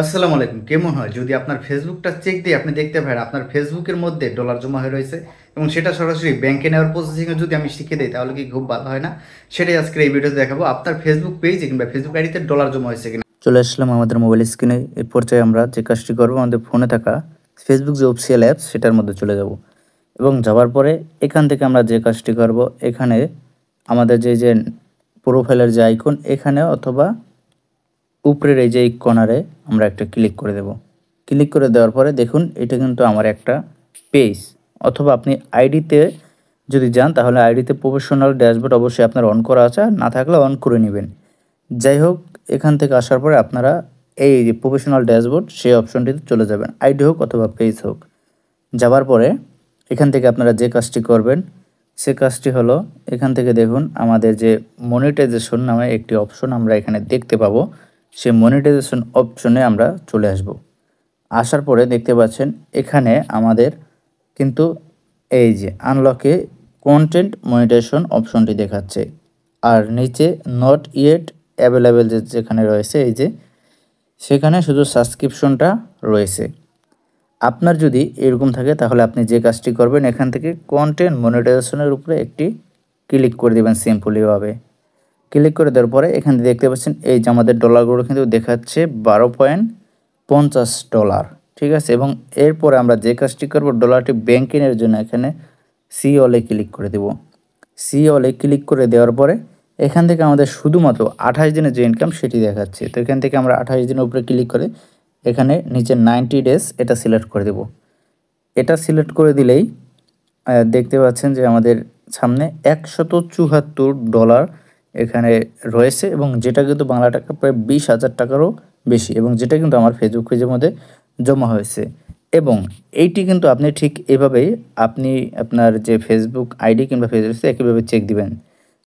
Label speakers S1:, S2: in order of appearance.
S1: আসসালামু আলাইকুম। কেমন হয় যদি আপনার ফেসবুকটা চেক দিয়ে আপনি দেখতে পারেন আপনার ফেসবুকের মধ্যে ডলার জমা হয়ে রয়েছে এবং সেটা সরাসরি ব্যাংকে নেওয়ার প্রসেসিংয়ে যদি আমি শিখিয়ে দেই তাহলে কি খুব ভালো হয় না? সেটাই আজকের এই ভিডিওতে দেখাবো। আপনার ফেসবুক পেজে কিংবা ফেসবুক আইডিতে ডলার জমা হয়েছে কিনা।
S2: চলে আসলাম আমাদের মোবাইল স্ক্রিনে। এই পর্যায়ে আমরা যে কাজটি করব, আমাদের ফোনে থাকা ফেসবুক যে অফিসিয়াল অ্যাপস সেটার মধ্যে চলে যাব এবং যাওয়ার পরে এখান থেকে আমরা যে কাজটি করব, এখানে আমাদের যে প্রোফাইলের যে আইকন এখানে অথবা উপরের এই যে এই কর্নারে আমরা একটা ক্লিক করে দেব। ক্লিক করে দেওয়ার পরে দেখুন এটা কিন্তু আমার একটা পেজ, অথবা আপনি আইডিতে যদি যান তাহলে আইডিতে প্রফেশনাল ড্যাশবোর্ড অবশ্যই আপনার অন করা আছে, আর না থাকলে অন করে নেবেন। যাই হোক, এখান থেকে আসার পরে আপনারা এই যে প্রফেশনাল ড্যাশবোর্ড সেই অপশনটিতে চলে যাবেন, আইডি হোক অথবা পেজ হোক। যাওয়ার পরে এখান থেকে আপনারা যে কাজটি করবেন সে কাজটি হলো, এখান থেকে দেখুন আমাদের যে মনিটাইজেশন নামে একটি অপশন আমরা এখানে দেখতে পাবো, সেই মনিটাইজেশন অপশনে আমরা চলে আসব। আসার পরে দেখতে পাচ্ছেন এখানে আমাদের কিন্তু এই যে আনলকে কন্টেন্ট মনিটাইজেশন অপশনটি দেখাচ্ছে, আর নিচে নট ইয়েট অ্যাভেলেবেল যেখানে রয়েছে এই যে সেখানে শুধু সাবস্ক্রিপশনটা রয়েছে। আপনার যদি এরকম থাকে তাহলে আপনি যে কাজটি করবেন, এখান থেকে কন্টেন্ট মনিটাইজেশনের উপরে একটি ক্লিক করে দেবেন সিম্পলিভাবে। ক্লিক করে দেওয়ার পরে এখানে দেখতে পাচ্ছেন এই যে আমাদের ডলারগুলো কিন্তু দেখাচ্ছে $12.50, ঠিক আছে। এবং এরপরে আমরা যে কাজটি করব, ডলারটি ব্যাংকিংয়ের জন্য এখানে সি অলে ক্লিক করে দেব। সি অলে ক্লিক করে দেওয়ার পরে এখান থেকে আমাদের শুধুমাত্র 28 দিনের যে ইনকাম সেটি দেখাচ্ছে। তো এখান থেকে আমরা 28 দিনের উপরে ক্লিক করে এখানে নিচে 90 ডেজ এটা সিলেক্ট করে দেব। এটা সিলেক্ট করে দিলেই দেখতে পাচ্ছেন যে আমাদের সামনে $174 এখানে রয়েছে, এবং যেটা কিন্তু বাংলা টাকা প্রায় 20,000 টাকারও বেশি, এবং যেটা কিন্তু আমার ফেসবুক পেজের মধ্যে জমা হয়েছে। এবং এইটি কিন্তু আপনি ঠিক এভাবেই আপনি আপনার যে ফেসবুক আইডি কিংবা ফেসবুক একইভাবে চেক দিবেন।